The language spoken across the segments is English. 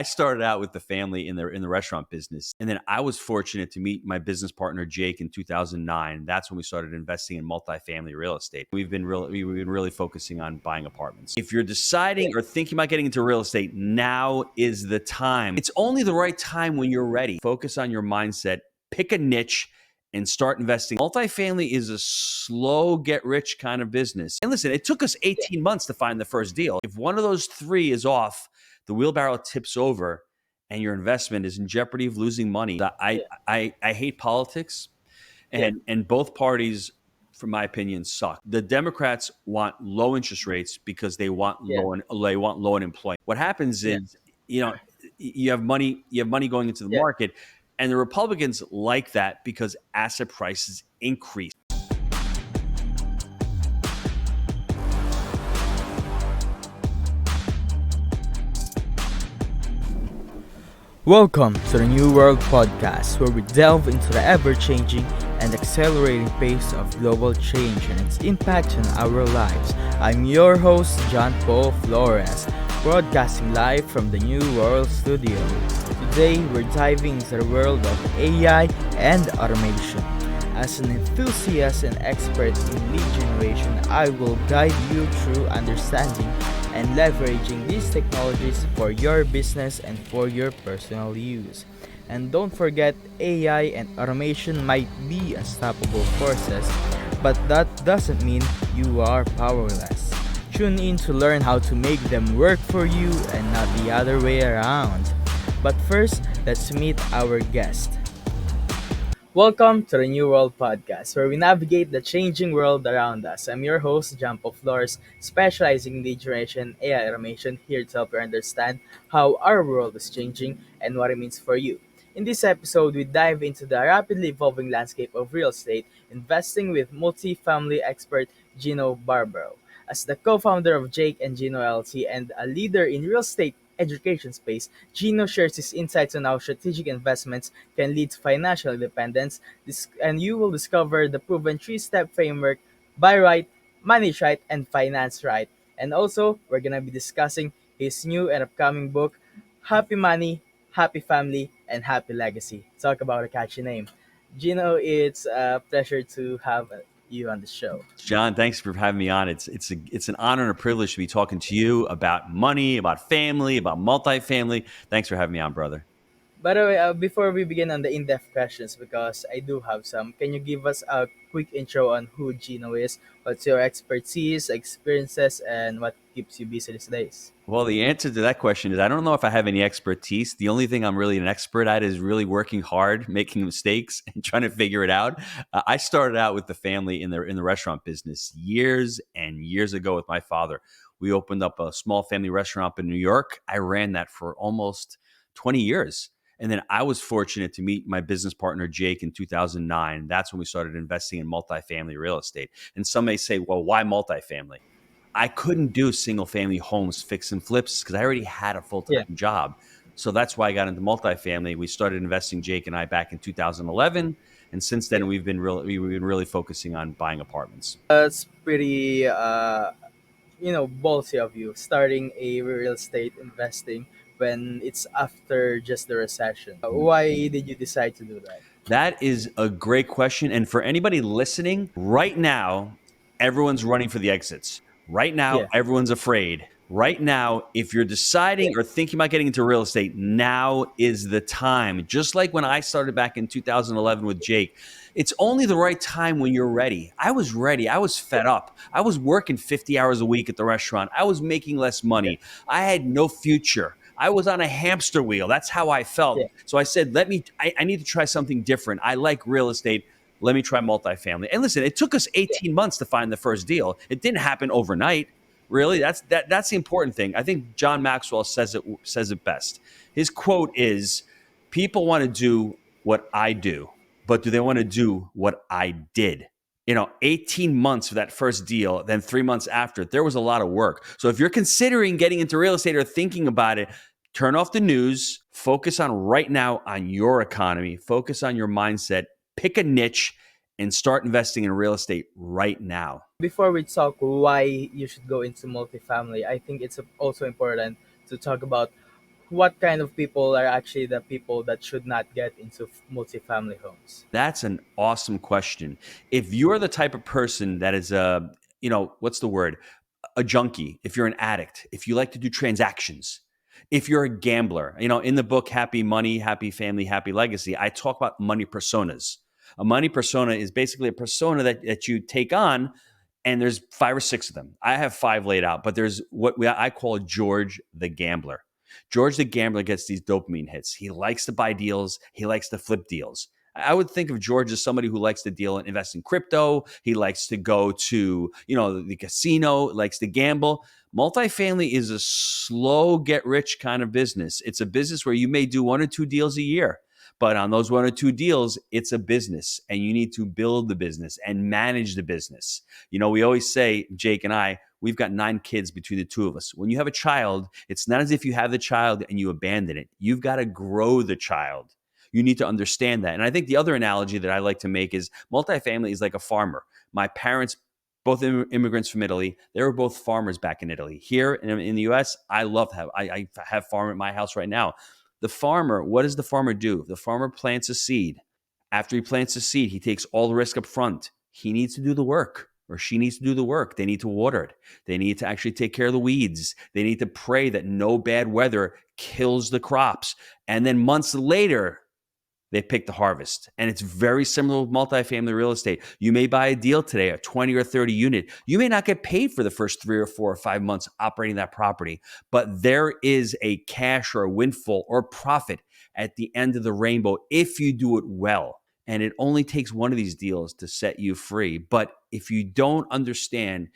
I started out with the family in the restaurant business, and then I was fortunate to meet my business partner Jake in 2009. That's when we started investing in multifamily real estate. We've been really focusing on buying apartments. If you're deciding or thinking about getting into real estate, now is the time. It's only the right time when you're ready. Focus on your mindset, pick a niche, and start investing. Multifamily is a slow get rich kind of business. And listen, it took us 18 months to find the first deal. If one of those three is off, the wheelbarrow tips over and your investment is in jeopardy of losing money. I hate politics, and both parties, from my opinion, suck. The Democrats want low interest rates because they want low unemployment. What happens is, you know, you have money going into the market, and the Republicans like that because asset prices increase. Welcome to the New World Podcast, where we delve into the ever-changing and accelerating pace of global change and its impact on our lives. I'm your host, John Paul Flores, broadcasting live from the New World Studio. Today, we're diving into the world of AI and automation. As an enthusiast and expert in lead generation, I will guide you through understanding and leveraging these technologies for your business and for your personal use. And don't forget, AI and automation might be unstoppable forces, but that doesn't mean you are powerless. Tune in to learn how to make them work for you and not the other way around. But first, let's meet our guest. Welcome to the New World Podcast, where we navigate the changing world around us. I'm your host, John Paul Flores, specializing in lead generation AI automation, here to help you understand how our world is changing and what it means for you. In this episode, we dive into the rapidly evolving landscape of real estate investing with multifamily expert Gino Barbaro. As the co-founder of Jake and Gino LLC and a leader in real estate education space, Gino shares his insights on how strategic investments can lead to financial independence, and you will discover the proven three-step framework: buy right, manage right, and finance right. And also, we're gonna be discussing his new and upcoming book, Happy Money, Happy Family, and Happy Legacy. Talk about a catchy name. Gino, it's a pleasure to have you on the show. John, thanks for having me on. It's an honor and a privilege to be talking to you about money, about family, about multifamily. Thanks for having me on, brother. By the way, before we begin on the in-depth questions, because I do have some, can you give us a quick intro on who Gino is? What's your expertise, experiences, and what keeps you busy these days? Well, the answer to that question is I don't know if I have any expertise. The only thing I'm really an expert at is really working hard, making mistakes, and trying to figure it out. I started out with the family in the restaurant business years and years ago with my father. We opened up a small family restaurant in New York. I ran that for almost 20 years. And then I was fortunate to meet my business partner, Jake, in 2009. That's when we started investing in multifamily real estate. And some may say, well, why multifamily? I couldn't do single family homes, fix and flips, because I already had a full Yeah, time job. So that's why I got into multifamily. We started investing, Jake and I, back in 2011. And since then, we've been really focusing on buying apartments. that's pretty, ballsy of you, starting a real estate investing when it's after just the recession. Why did you decide to do that? That is a great question. And for anybody listening, right now, everyone's running for the exits. Right now, Yeah, everyone's afraid. Right now, if you're deciding or thinking about getting into real estate, now is the time. Just like when I started back in 2011 with Jake, it's only the right time when you're ready. I was ready. I was fed up. I was working 50 hours a week at the restaurant. I was making less money. I had no future. I was on a hamster wheel. That's how I felt. yeah, So I said, I need to try something different. I like real estate. Let me try multifamily. And listen, it took us 18 months to find the first deal. It didn't happen overnight. Really, that's the important thing. I think John Maxwell says it best. His quote is, "People want to do what I do, but do they want to do what I did?" 18 months for that first deal, then 3 months after, there was a lot of work. So if you're considering getting into real estate or thinking about it, turn off the news, focus on right now on your economy, focus on your mindset, pick a niche, and start investing in real estate right now. before we talk why you should go into multifamily, I think it's also important to talk about what kind of people are actually the people that should not get into multifamily homes? That's an awesome question. If you're the type of person that is what's the word? A junkie, if you're an addict, if you like to do transactions, if you're a gambler, in the book Happy Money, Happy Family, Happy Legacy, I talk about money personas. A money persona is basically a persona that you take on, and there's 5 or 6 of them. I have 5 laid out, but there's I call George the Gambler. George the Gambler gets these dopamine hits. He likes to buy deals. He likes to flip deals. I would think of George as somebody who likes to deal and invest in crypto. He likes to go to, the casino, likes to gamble. Multifamily is a slow get rich kind of business. It's a business where you may do 1 or 2 deals a year, but on those 1 or 2 deals, it's a business and you need to build the business and manage the business. We always say, Jake and I, we've got 9 kids between the 2 of us. When you have a child, it's not as if you have the child and you abandon it. You've got to grow the child. You need to understand that. And I think the other analogy that I like to make is multifamily is like a farmer. My parents, both immigrants from Italy, they were both farmers back in Italy. Here in the US, I have farm at my house right now. The farmer, what does the farmer do? The farmer plants a seed. After he plants a seed, he takes all the risk up front. He needs to do the work, or she needs to do the work. They need to water it. They need to actually take care of the weeds. They need to pray that no bad weather kills the crops. And then months later, they pick the harvest. And it's very similar with multifamily real estate. You may buy a deal today, a 20 or 30 unit. You may not get paid for the first 3 or 4 or 5 months operating that property, but there is a cash or a windfall or profit at the end of the rainbow if you do it well. And it only takes one of these deals to set you free. But if you don't understand,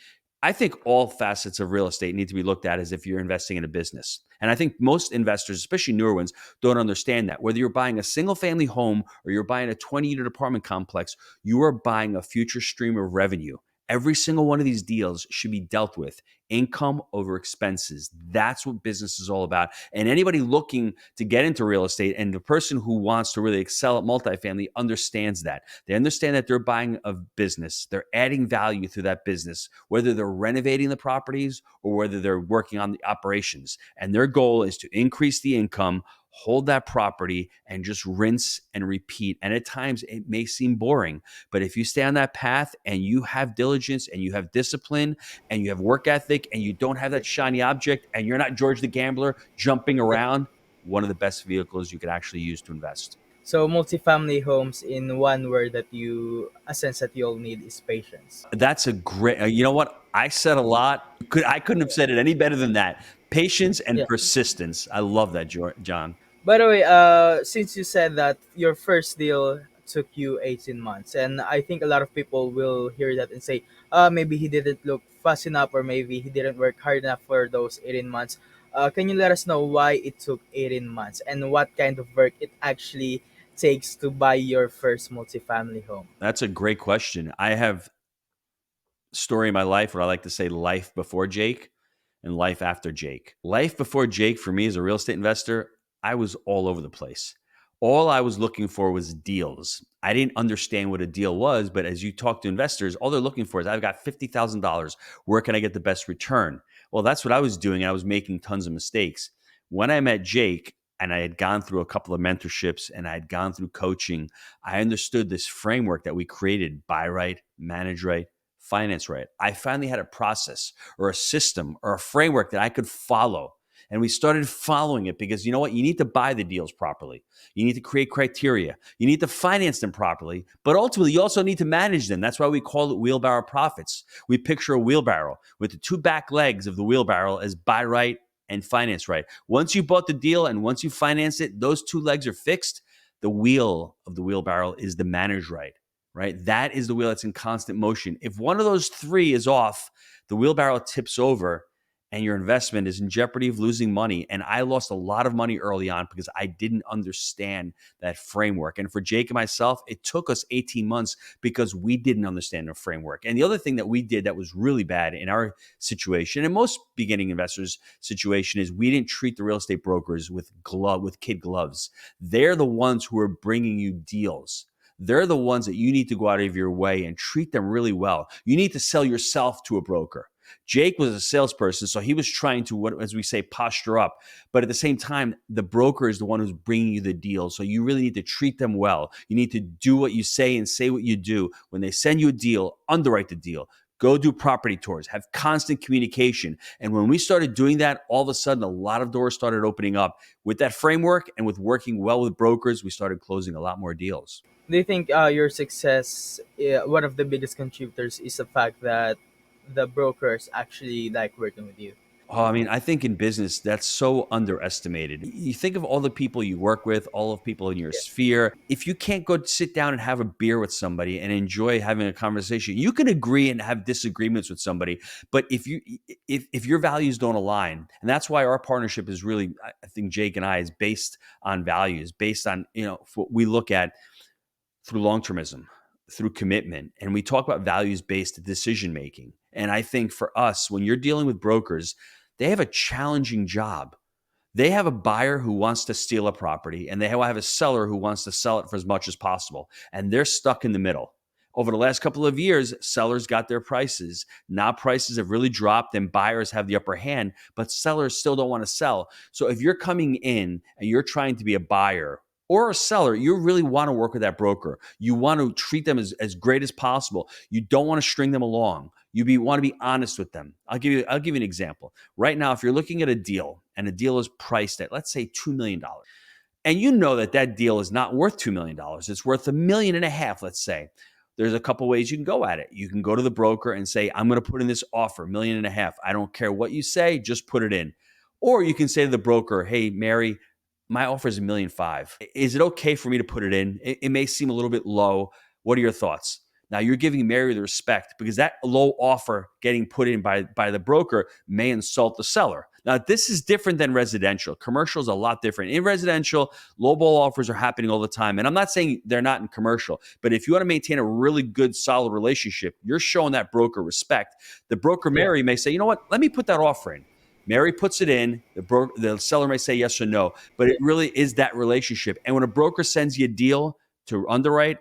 I think all facets of real estate need to be looked at as if you're investing in a business. And I think most investors, especially newer ones, don't understand that. Whether you're buying a single family home or you're buying a 20-unit apartment complex, you are buying a future stream of revenue. Every single one of these deals should be dealt with income over expenses. That's what business is all about. And anybody looking to get into real estate and the person who wants to really excel at multifamily understands that. They understand that they're buying a business. They're adding value through that business, whether they're renovating the properties or whether they're working on the operations. And their goal is to increase the income, hold that property, and just rinse and repeat. And at times it may seem boring, but if you stay on that path and you have diligence and you have discipline and you have work ethic and you don't have that shiny object and you're not George the Gambler jumping around, one of the best vehicles you could actually use to invest. So multifamily homes, in one word, a sense that you'll need is patience. That's a great, you know what? I said a lot. I couldn't have said it any better than that. Patience and Yeah. persistence. I love that, John. By the way, since you said that your first deal took you 18 months, and I think a lot of people will hear that and say, maybe he didn't look fast enough, or maybe he didn't work hard enough for those 18 months. Can you let us know why it took 18 months and what kind of work it actually takes to buy your first multifamily home? That's a great question. I have a story in my life where I like to say life before Jake and life after Jake. Life before Jake, for me as a real estate investor, I was all over the place. All I was looking for was deals. I didn't understand what a deal was, but as you talk to investors, all they're looking for is I've got $50,000. Where can I get the best return? Well, that's what I was doing. And I was making tons of mistakes. When I met Jake and I had gone through a couple of mentorships and I had gone through coaching, I understood this framework that we created: buy right, manage right, finance right. I finally had a process or a system or a framework that I could follow. And we started following it because you know what? You need to buy the deals properly. You need to create criteria. You need to finance them properly. But ultimately, you also need to manage them. That's why we call it wheelbarrow profits. We picture a wheelbarrow with the 2 back legs of the wheelbarrow as buy right and finance right. Once you bought the deal and once you finance it, those 2 legs are fixed. The wheel of the wheelbarrow is the manage right, right? That is the wheel that's in constant motion. If one of those 3 is off, the wheelbarrow tips over and your investment is in jeopardy of losing money. And I lost a lot of money early on because I didn't understand that framework. And for Jake and myself, it took us 18 months because we didn't understand the framework. And the other thing that we did that was really bad in our situation, and most beginning investors' situation, is we didn't treat the real estate brokers with kid gloves. They're the ones who are bringing you deals. They're the ones that you need to go out of your way and treat them really well. You need to sell yourself to a broker. Jake was a salesperson, so he was trying to, what as we say, posture up. But at the same time, the broker is the one who's bringing you the deal. So you really need to treat them well. You need to do what you say and say what you do. When they send you a deal, underwrite the deal. Go do property tours, have constant communication. And when we started doing that, all of a sudden, a lot of doors started opening up. With that framework and with working well with brokers, we started closing a lot more deals. Do you think your success, one of the biggest contributors, is the fact that the brokers actually like working with you? Oh, I mean, I think in business, that's so underestimated. You think of all the people you work with, all of people in your Yeah. sphere. If you can't go sit down and have a beer with somebody and enjoy having a conversation, you can agree and have disagreements with somebody. But if your values don't align, and that's why our partnership is really, I think Jake and I is based on values, based on, what we look at through long-termism, through commitment, and we talk about values-based decision making. And I think for us, when you're dealing with brokers, they have a challenging job. They have a buyer who wants to steal a property, and they have a seller who wants to sell it for as much as possible. And they're stuck in the middle. Over the last couple of years, sellers got their prices. Now prices have really dropped and buyers have the upper hand, but sellers still don't want to sell. So if you're coming in and you're trying to be a buyer or a seller, you really want to work with that broker. You want to treat them as great as possible. You don't want to string them along. Want to be honest with them. I'll give you an example. Right now, if you're looking at a deal and a deal is priced at, let's say, $2 million, and you know that deal is not worth $2 million, it's worth $1.5 million, let's say. There's a couple ways you can go at it. You can go to the broker and say, I'm going to put in this offer, $1.5 million. I don't care what you say, just put it in. Or you can say to the broker, hey, Mary, my offer is $1.5 million. Is it okay for me to put it in? It may seem a little bit low. What are your thoughts? Now you're giving Mary the respect because that low offer getting put in by the broker may insult the seller. Now this is different than residential. Commercial is a lot different. In residential, lowball offers are happening all the time. And I'm not saying they're not in commercial, but if you want to maintain a really good, solid relationship, you're showing that broker respect. The broker, Mary, may say, you know what, let me put that offer in. Mary puts it in, the seller may say yes or no, but it really is that relationship. And when a broker sends you a deal to underwrite,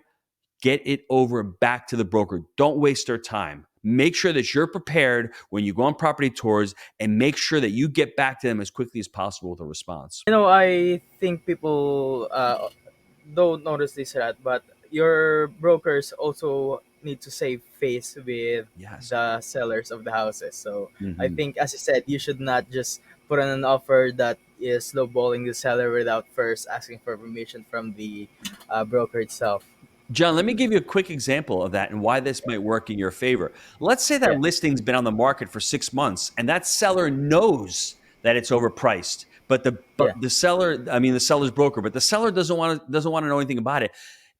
get it over back to the broker. Don't waste their time. Make sure that you're prepared when you go on property tours and make sure that you get back to them as quickly as possible with a response. I think people don't notice this a lot, but your brokers also need to save face with Yes. the sellers of the houses. So I Mhm. think, as you said, you should not just put on an offer that is lowballing the seller without first asking for permission from the broker itself. John, let me give you a quick example of that and why this might work in your favor. Let's say that Yeah, listing's been on the market for 6 months and that seller knows that it's overpriced, but yeah, the seller, I mean the seller's broker, but the seller doesn't want to know anything about it.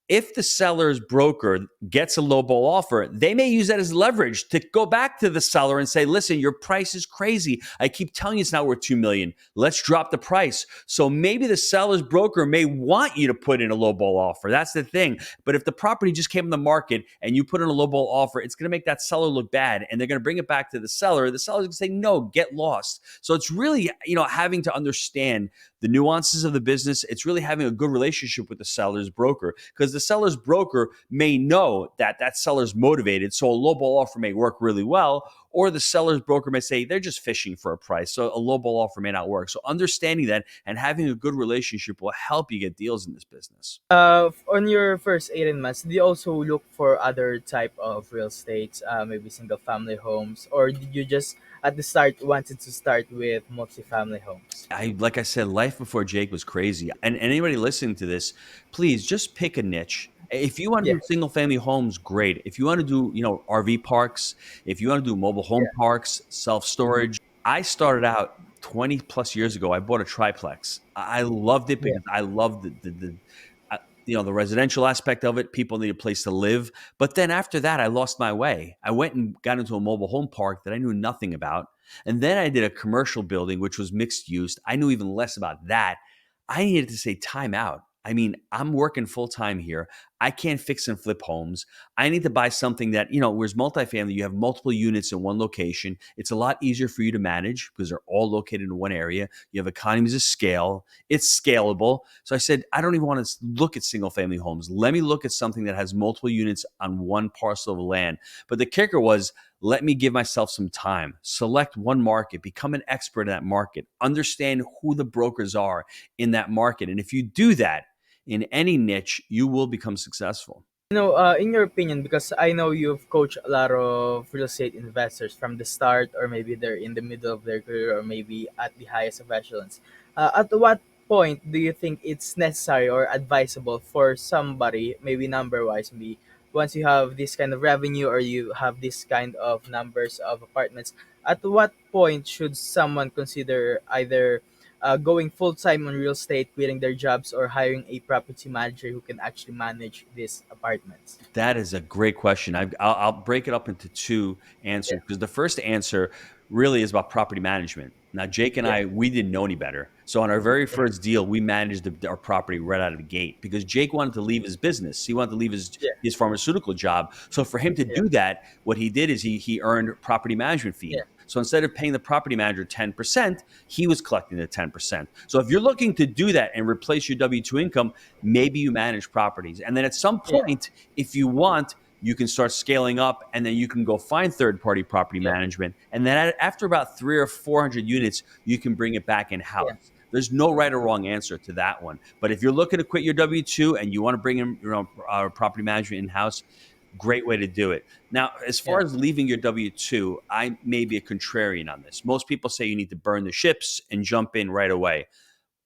If the seller's broker gets a lowball offer, they may use that as leverage to go back to the seller and say, listen, your price is crazy. I keep telling you it's not worth $2 million. Let's drop the price. So maybe the seller's broker may want you to put in a lowball offer. That's the thing. But if the property just came on the market and you put in a lowball offer, it's going to make that seller look bad. And they're going to bring it back to the seller. The seller's going to say, no, get lost. So it's really, having to understand the nuances of the business. It's really having a good relationship with the seller's broker because the seller's broker may know that that seller's motivated. So a lowball offer may work really well, or the seller's broker may say they're just fishing for a price. So a lowball offer may not work. So understanding that and having a good relationship will help you get deals in this business. on your first 18 months, do you also look for other type of real estates, maybe single family homes, or did you just at the start wanted to start with multifamily homes? Like I said, life before Jake was crazy. And anybody listening to this, please just pick a niche. If you want to Yeah, do single family homes, great. If you want to do, RV parks, if you want to do mobile home yeah, parks, self storage, I started out 20 plus years ago. I bought a triplex. I loved it yeah, because I loved the residential aspect of it. People need a place to live. But then after that, I lost my way. I went and got into a mobile home park that I knew nothing about. And then I did a commercial building, which was mixed use. I knew even less about that. I needed to say time out. I mean, I'm working full time here. I can't fix and flip homes. I need to buy something that, whereas multifamily, you have multiple units in one location. It's a lot easier for you to manage because they're all located in one area. You have economies of scale. It's scalable. So I said, I don't even want to look at single family homes. Let me look at something that has multiple units on one parcel of land. But the kicker was, let me give myself some time, select one market, become an expert in that market, understand who the brokers are in that market. And if you do that in any niche, you will become successful. In your opinion, because I know you've coached a lot of real estate investors from the start, or maybe they're in the middle of their career, or maybe at the highest of echelons. At what point do you think it's necessary or advisable for somebody, maybe number wise, maybe once you have this kind of revenue or you have this kind of numbers of apartments, at what point should someone consider either going full time on real estate, quitting their jobs, or hiring a property manager who can actually manage these apartments? That is a great question. I'll break it up into two Yeah, answers because the first answer really is about property management. Now, Jake and yeah, I, we didn't know any better. So on our very yeah, first deal, we managed our property right out of the gate because Jake wanted to leave his business. He wanted to leave yeah, his pharmaceutical job. So for him to yeah, do that, what he did is he earned property management fees. yeah, So instead of paying the property manager 10%, he was collecting the 10%. So if you're looking to do that and replace your W 2 income, maybe you manage properties. And then at some yeah, point, if you want, you can start scaling up and then you can go find third party property yeah, management. And then after about 300 or 400 units, you can bring it back in yeah, house. There's no right or wrong answer to that one. But if you're looking to quit your W 2 and you want to bring in property management in house, great way to do it. Now, as far yeah, as leaving your W 2, I may be a contrarian on this. Most people say you need to burn the ships and jump in right away.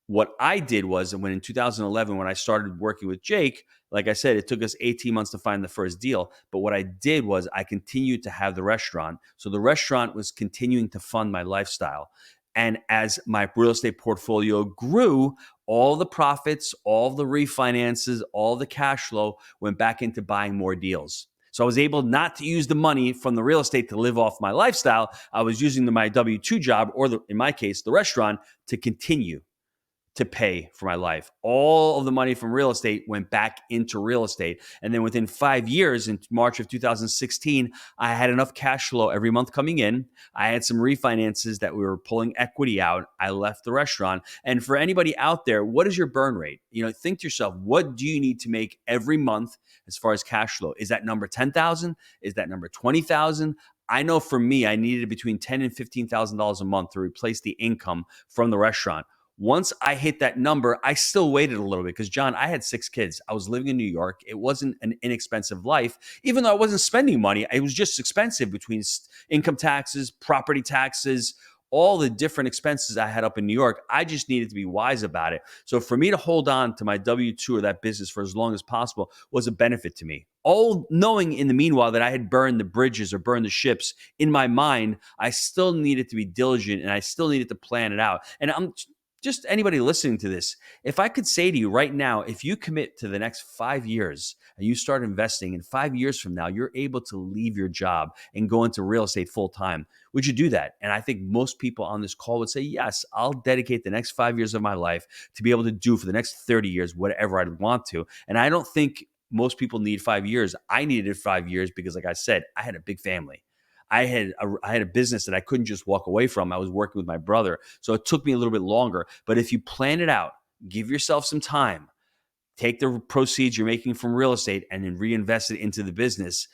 What I did was when in 2011, when I started working with Jake, like I said, it took us 18 months to find the first deal. But what I did was I continued to have the restaurant. So the restaurant was continuing to fund my lifestyle. And as my real estate portfolio grew, all the profits, all the refinances, all the cash flow went back into buying more deals. So I was able not to use the money from the real estate to live off my lifestyle. I was using my W 2 job, or in my case, the restaurant, to continue to pay for my life. All of the money from real estate went back into real estate. And then within 5 years, in March of 2016, I had enough cash flow every month coming in. I had some refinances that we were pulling equity out. I left the restaurant. And for anybody out there, what is your burn rate? Think to yourself, what do you need to make every month as far as cash flow? Is that number 10,000? Is that number 20,000? I know for me, I needed between $10,000 and $15,000 a month to replace the income from the restaurant. Once I hit that number, I still waited a little bit because, John, I had 6 kids. I was living in New York. It wasn't an inexpensive life. Even though I wasn't spending money, it was just expensive between income taxes, property taxes, all the different expenses I had up in New York. I just needed to be wise about it. So for me to hold on to my W 2 or that business for as long as possible was a benefit to me. All knowing in the meanwhile that I had burned the bridges or burned the ships in my mind, I still needed to be diligent and I still needed to plan it out. And I'm just anybody listening to this, if I could say to you right now, if you commit to the next 5 years and you start investing, in 5 years from now, you're able to leave your job and go into real estate full time. Would you do that? And I think most people on this call would say, yes, I'll dedicate the next 5 years of my life to be able to do for the next 30 years whatever I'd want to. And I don't think most people need 5 years. I needed 5 years because, like I said, I had a big family. I had a business that I couldn't just walk away from. I was working with my brother. So it took me a little bit longer. But if you plan it out, give yourself some time, take the proceeds you're making from real estate and then reinvest it into the business,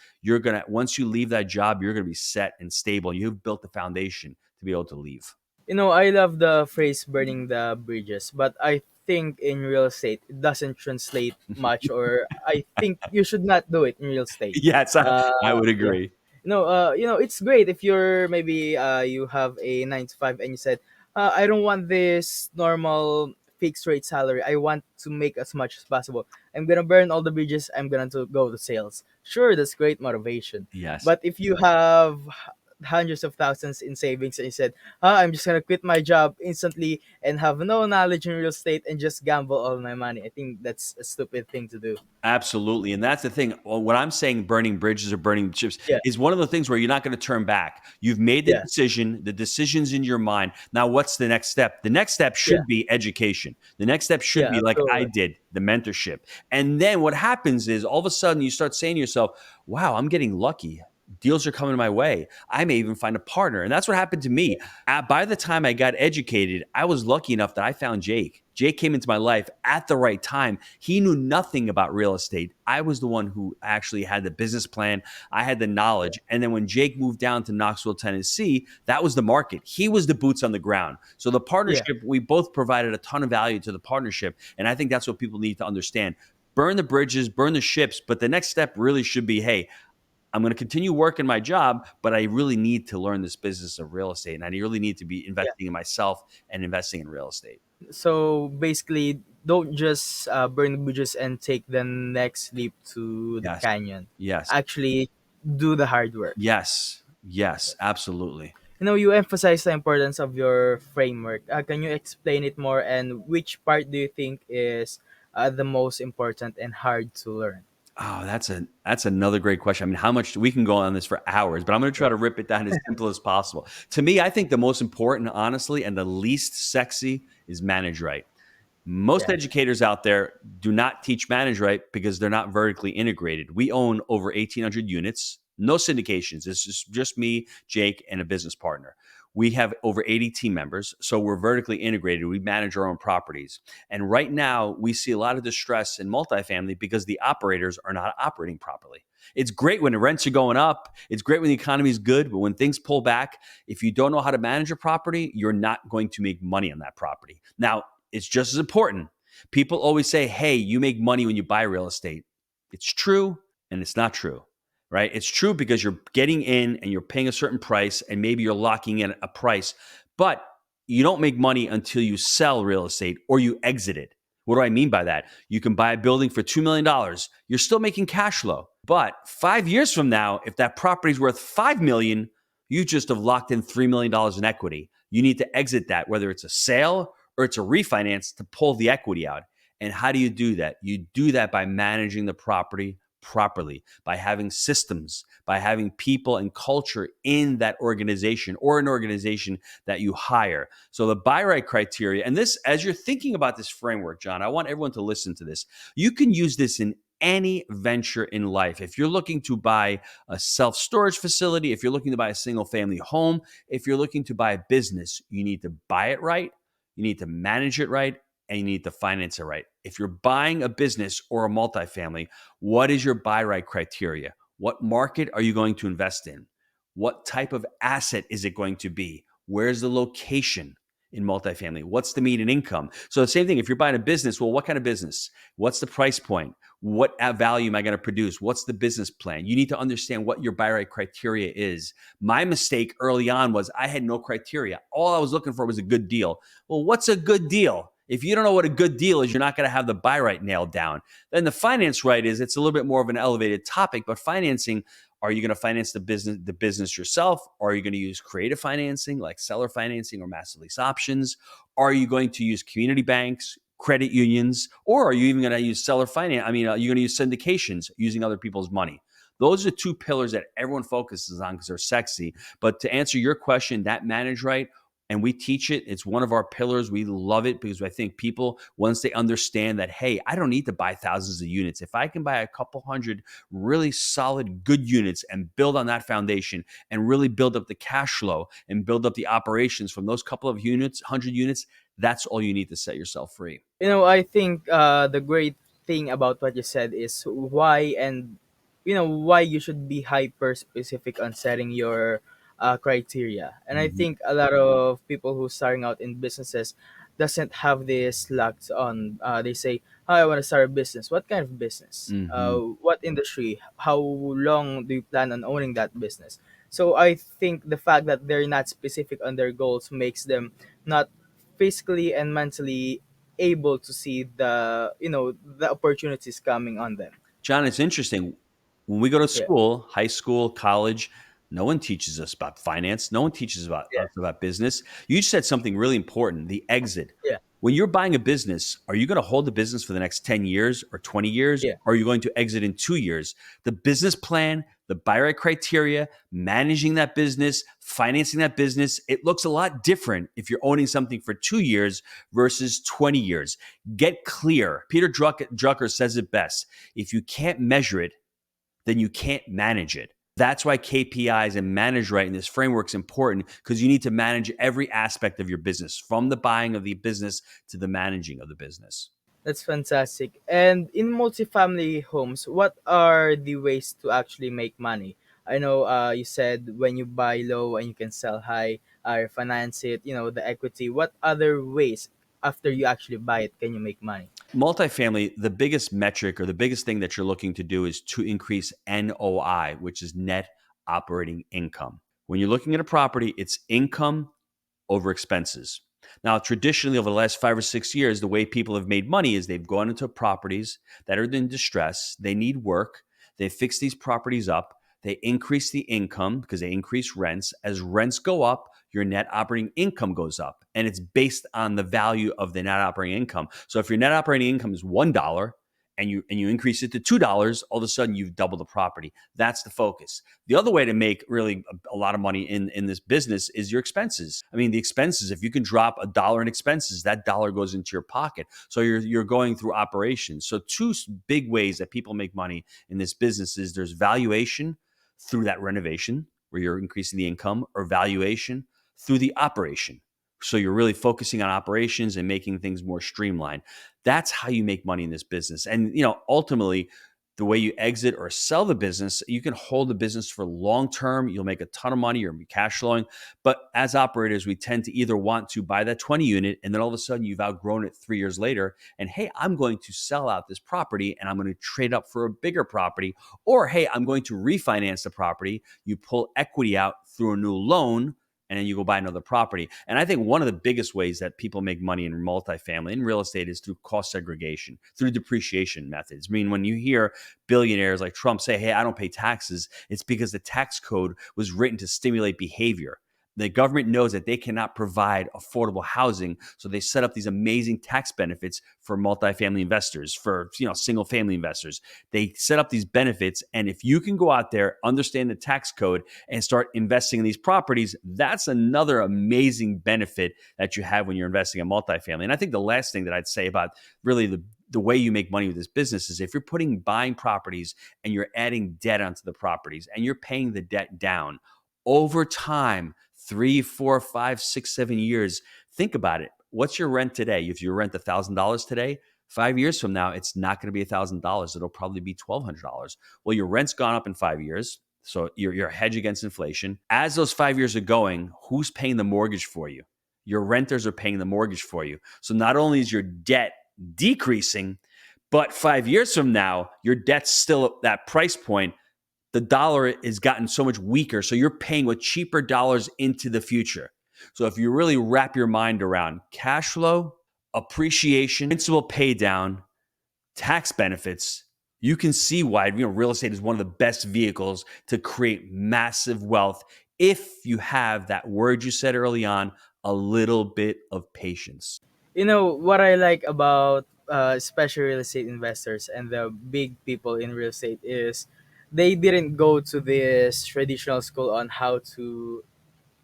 once you leave that job, you're going to be set and stable. You've built the foundation to be able to leave. I love the phrase burning the bridges, but I think in real estate it doesn't translate much, or I think you should not do it in real estate. Yes, I would Yeah. agree. It's great if you're maybe you have a 9 to 5 and you said, I don't want this normal fixed rate salary. I want to make as much as possible. I'm gonna burn all the bridges. I'm gonna to go to sales. Sure, that's great motivation. Yes. But if you have hundreds of thousands in savings, and you said, I'm just gonna quit my job instantly and have no knowledge in real estate and just gamble all my money. I think that's a stupid thing to do. Absolutely. And that's the thing. Well, when I'm saying burning bridges or burning ships Yeah, is one of the things where you're not going to turn back. You've made yeah, the decision's in your mind. Now, what's the next step? The next step yeah, should be education. The next step should yeah, be like I absolutely. did, the mentorship. And then what happens is all of a sudden you start saying to yourself, wow, I'm getting lucky. Deals are coming my way. I may even find a partner. And that's what happened to me. By the time I got educated, I was lucky enough that I found Jake. Jake came into my life at the right time. He knew nothing about real estate. I was the one who actually had the business plan. I had the knowledge. And then when Jake moved down to Knoxville, Tennessee, that was the market. He was the boots on the ground. So the Yeah, partnership, we both provided a ton of value to the partnership. And I think that's what people need to understand. Burn the bridges, burn the ships. But the next step really should be, hey, I'm going to continue working my job, but I really need to learn this business of real estate. And I really need to be yeah. investing in myself and investing in real estate. So basically, don't just burn the bridges and take the next leap to the Yes. canyon. Yes. Actually, do the hard work. Yes. Yes. Absolutely. You emphasize the importance of your framework. Can you explain it more, and which part do you think is the most important and hard to learn? Oh, that's another great question. I mean, how much we can go on this for hours, but I'm going to try to rip it down as simple as possible. To me, I think the most important, honestly, and the least sexy is manage right. Most Yeah, educators out there do not teach manage right because they're not vertically integrated. We own over 1,800 units, no syndications. It's just me, Jake, and a business partner. We have over 80 team members, so we're vertically integrated. We manage our own properties. And right now, we see a lot of distress in multifamily because the operators are not operating properly. It's great when the rents are going up. It's great when the economy is good, but when things pull back, if you don't know how to manage a property, you're not going to make money on that property. Now, it's just as important. People always say, hey, you make money when you buy real estate. It's true and it's not true, right? It's true because you're getting in and you're paying a certain price and maybe you're locking in a price, but you don't make money until you sell real estate or you exit it. What do I mean by that? You can buy a building for $2 million. You're still making cash flow. But 5 years from now, if that property is worth $5 million, you just have locked in $3 million in equity. You need to exit that, whether it's a sale or it's a refinance to pull the equity out. And how do you do that? You do that by managing the property properly, by having systems, by having people and culture in that organization or an organization that you hire. So the buy right criteria, and this, as you're thinking about this framework, John, I want everyone to listen to this. You can use this in any venture in life. If you're looking to buy a self-storage facility, if you're looking to buy a single family home, if you're looking to buy a business, you need to buy it right, you need to manage it right, and you need to finance it right. If you're buying a business or a multifamily, what is your buy right criteria? What market are you going to invest in? What type of asset is it going to be? Where's the location in multifamily? What's the median income? So the same thing, if you're buying a business, well, what kind of business? What's the price point? What value am I going to produce? What's the business plan? You need to understand what your buy right criteria is. My mistake early on was I had no criteria. All I was looking for was a good deal. Well, what's a good deal? If you don't know what a good deal is, you're not going to have the buy right nailed down. Then the finance right is it's a little bit more of an elevated topic, but financing, are you going to finance the business yourself? Or are you going to use creative financing like seller financing or master lease options? Are you going to use community banks, credit unions, or are you even going to use seller finance? I mean, are you going to use syndications using other people's money? Those are two pillars that everyone focuses on because they're sexy. But to answer your question, that manage right, and we teach it. It's one of our pillars. We love it because I think people, once they understand that, hey, I don't need to buy thousands of units. If I can buy a couple hundred really solid, good units and build on that foundation and really build up the cash flow and build up the operations from those couple of units, 100 units, that's all you need to set yourself free. I think the great thing about what you said is why, and why you should be hyper specific on setting your criteria. And I Mhm. think a lot of people who starting out in businesses doesn't have this locked on. They say, "Hi, I want to start a business. What kind of business? Mhm. What industry? How long do you plan on owning that business?" So I think the fact that they're not specific on their goals makes them not physically and mentally able to see the opportunities coming on them. John, it's interesting. When we go to Yeah, school, high school, college, No one teaches us about finance. No one teaches Yeah. us about business. You just said something really important, the exit. Yeah. When you're buying a business, are you going to hold the business for the next 10 years or 20 years? Yeah. Or are you going to exit in 2 years? The business plan, the buy right criteria, managing that business, financing that business, it looks a lot different if you're owning something for 2 years versus 20 years. Get clear. Peter Drucker says it best. If you can't measure it, then you can't manage it. That's why KPIs and manage right in this framework is important, because you need to manage every aspect of your business, from the buying of the business to the managing of the business. That's fantastic. And in multifamily homes, what are the ways to actually make money? I know you said when you buy low and you can sell high or finance it, the equity. What other ways after you actually buy it can you make money? Multifamily, the biggest metric or the biggest thing that you're looking to do is to increase NOI, which is net operating income. When you're looking at a property, it's income over expenses. Now, traditionally, over the last 5 or 6 years, the way people have made money is they've gone into properties that are in distress. They need work. They fix these properties up. They increase the income because they increase rents. As rents go up, your net operating income goes up. And it's based on the value of the net operating income. So if your net operating income is $1 and you increase it to $2, all of a sudden you've doubled the property. That's the focus. The other way to make really a lot of money in this business is your expenses. I mean, the expenses, if you can drop $1 in expenses, that dollar goes into your pocket. So you're going through operations. So two big ways that people make money in this business is there's valuation through that renovation where you're increasing the income, or valuation through the operation. So you're really focusing on operations and making things more streamlined. That's how you make money in this business. And ultimately, the way you exit or sell the business, you can hold the business for long term. You'll make a ton of money, or be cash flowing. But as operators, we tend to either want to buy that 20 unit and then all of a sudden you've outgrown it 3 years later. And hey, I'm going to sell out this property and I'm going to trade up for a bigger property. Or hey, I'm going to refinance the property. You pull equity out through a new loan, and then you go buy another property. And I think one of the biggest ways that people make money in multifamily and real estate is through cost segregation, through depreciation methods. I mean, when you hear billionaires like Trump say, hey, I don't pay taxes, it's because the tax code was written to stimulate behavior. The government knows that they cannot provide affordable housing, so they set up these amazing tax benefits for multifamily investors, for single family investors. They set up these benefits, and if you can go out there, understand the tax code, and start investing in these properties, that's another amazing benefit that you have when you're investing in multifamily. And I think the last thing that I'd say about really the way you make money with this business is if you're buying properties and you're adding debt onto the properties and you're paying the debt down over time, 3, 4, 5, 6, 7 years. Think about it. What's your rent today? If you rent $1,000 today, 5 years from now, it's not going to be $1,000. It'll probably be $1,200. Well, your rent's gone up in 5 years. So you're a hedge against inflation. As those 5 years are going, who's paying the mortgage for you? Your renters are paying the mortgage for you. So not only is your debt decreasing, but 5 years from now, your debt's still at that price point. The dollar has gotten so much weaker. So you're paying with cheaper dollars into the future. So if you really wrap your mind around cash flow, appreciation, principal pay down, tax benefits, you can see why real estate is one of the best vehicles to create massive wealth if you have that word you said early on, a little bit of patience. What I like about especially real estate investors and the big people in real estate is they didn't go to this traditional school on how to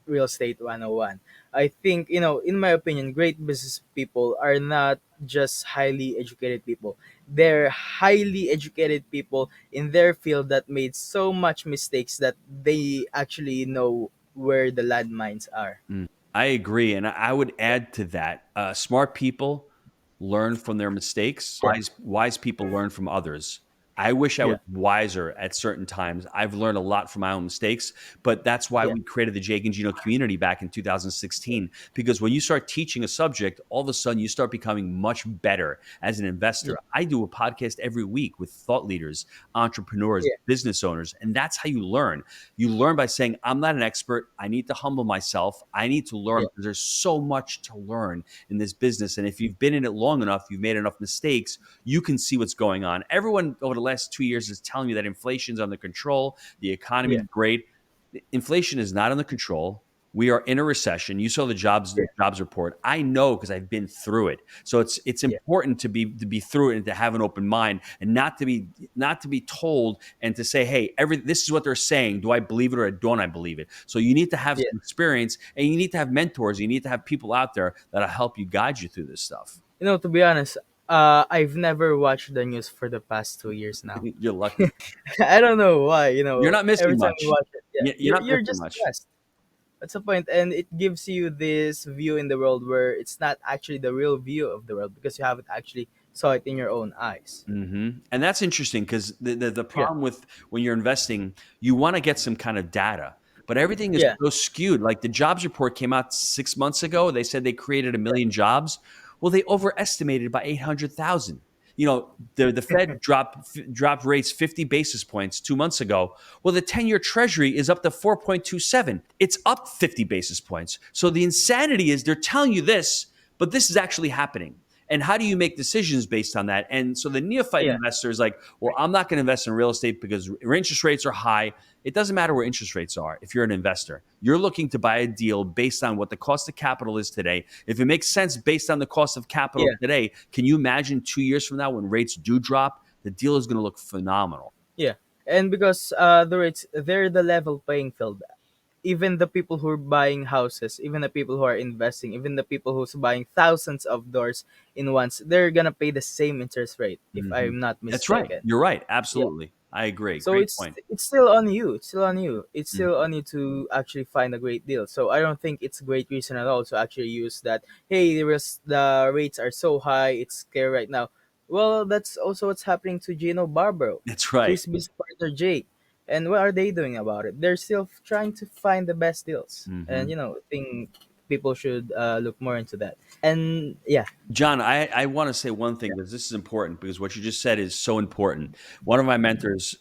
real estate 101. I think, in my opinion, great business people are not just highly educated people. They're highly educated people in their field that made so much mistakes that they actually know where the landmines are. Mm. I agree. And I would add to that, smart people learn from their mistakes. Yeah. Wise people learn from others. I wish I was Yeah. wiser at certain times. I've learned a lot from my own mistakes, but that's why Yeah. we created the Jake and Gino community back in 2016. Because when you start teaching a subject, all of a sudden you start becoming much better as an Yeah. investor. I do a podcast every week with thought leaders, entrepreneurs, Yeah. business owners, and that's how you learn. You learn by saying, I'm not an expert. I need to humble myself. I need to learn Yeah. because there's so much to learn in this business. And if you've been in it long enough, you've made enough mistakes, you can see what's going on. Everyone over the last 2 years is telling you that inflation's under control, the economy Yeah. is great. Inflation is not under control. We are in a recession. You saw the jobs report. I know because I've been through it. So it's Yeah. important to be through it and to have an open mind and not to be told and to say, hey, this is what they're saying. Do I believe it or don't I believe it? So you need to have Yeah. some experience, and you need to have mentors. You need to have people out there that'll help you, guide you through this stuff. To be honest, I've never watched the news for the past 2 years now. You're lucky. I don't know why. You're not Every missing time you much. watch it, yeah, You're not you're missing just much. stressed. That's the point, and it gives you this view in the world where it's not actually the real view of the world because you haven't actually saw it in your own eyes. And that's interesting because the Yeah, problem with when you're investing, you want to get some kind of data, but everything is yeah, so skewed. Like the jobs report came out 6 months ago. They said they created a million jobs. Well, they overestimated by 800,000. The Fed dropped rates 50 basis points 2 months ago. Well, the 10-year Treasury is up to 4.27. It's up 50 basis points. So the insanity is they're telling you this, but this is actually happening. And how do you make decisions based on that? And so the neophyte yeah, investor is like, well, I'm not going to invest in real estate because interest rates are high. It doesn't matter where interest rates are. If you're an investor, you're looking to buy a deal based on what the cost of capital is today. If it makes sense based on the cost of capital yeah, today, can you imagine 2 years from now when rates do drop, the deal is going to look phenomenal. yeah. And because they're the level playing field. Even the people who are buying houses, even the people who are investing, even the people who's buying thousands of doors in once, they're gonna pay the same interest rate, if Mhm. I'm not That's right. mistaken. You're right. Yeah. Absolutely. I agree. So Great it's point. it's still on you. It's still on you. It's still Mhm. on you to actually find a great deal. So I don't think it's a great reason at all to actually use that. Hey, the rates are so high. It's scary right now. Well, that's also what's happening to Gino Barbaro, That's to right. his business partner Jake. And what are they doing about it? They're still trying to find the best deals. And Mhm. I think people should look more into that. And yeah, John, I want to say one thing because this is important because what you just said is so important. One of my mentors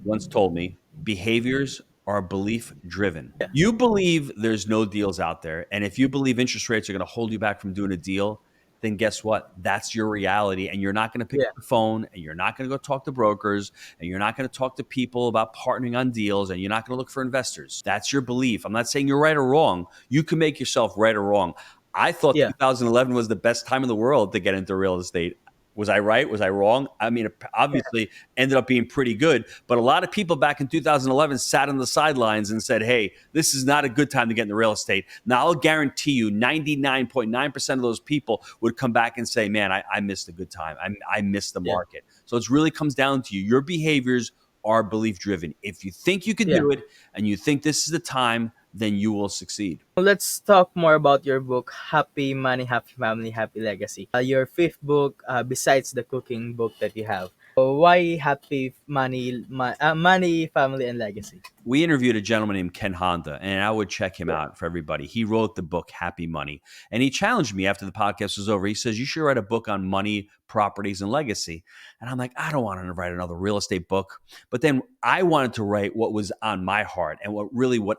once told me behaviors are belief driven. yeah, You believe there's no deals out there. And if you believe interest rates are going to hold you back from doing a deal, then guess what? That's your reality. And you're not going to pick yeah, up the phone and you're not going to go talk to brokers and you're not going to talk to people about partnering on deals and you're not going to look for investors. That's your belief. I'm not saying you're right or wrong. You can make yourself right or wrong. I thought yeah, 2011 was the best time in the world to get into real estate. Was I right? Was I wrong? I mean, obviously ended up being pretty good, but a lot of people back in 2011 sat on the sidelines and said, hey, this is not a good time to get into real estate. Now, I'll guarantee you 99.9% of those people would come back and say, man, I missed a good time. I missed the yeah, market. So it really comes down to you. Your behaviors are belief driven. If you think you can yeah. do it and you think this is the time, then you will succeed. Let's talk more about your book, Happy Money, Happy Family, Happy Legacy. Your fifth book, besides the cooking book that you have. Why Happy Money, Money, Family, and Legacy? We interviewed a gentleman named Ken Honda, and I would check him Yeah, out for everybody. He wrote the book Happy Money, and he challenged me after the podcast was over. He says, you should write a book on money, properties, and legacy. And I'm like, I don't want to write another real estate book. But then I wanted to write what was on my heart and what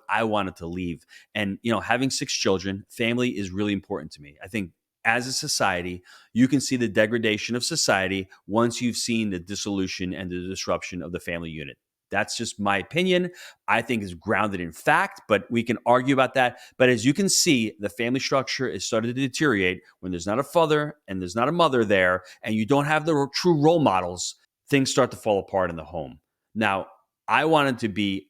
I wanted to leave. And, having 6 children, family is really important to me. I think as a society, you can see the degradation of society once you've seen the dissolution and the disruption of the family unit. That's just my opinion. I think is grounded in fact, but we can argue about that. But as you can see, the family structure is starting to deteriorate when there's not a father and there's not a mother there, and you don't have the true role models. Things start to fall apart in the home. Now, I wanted to be,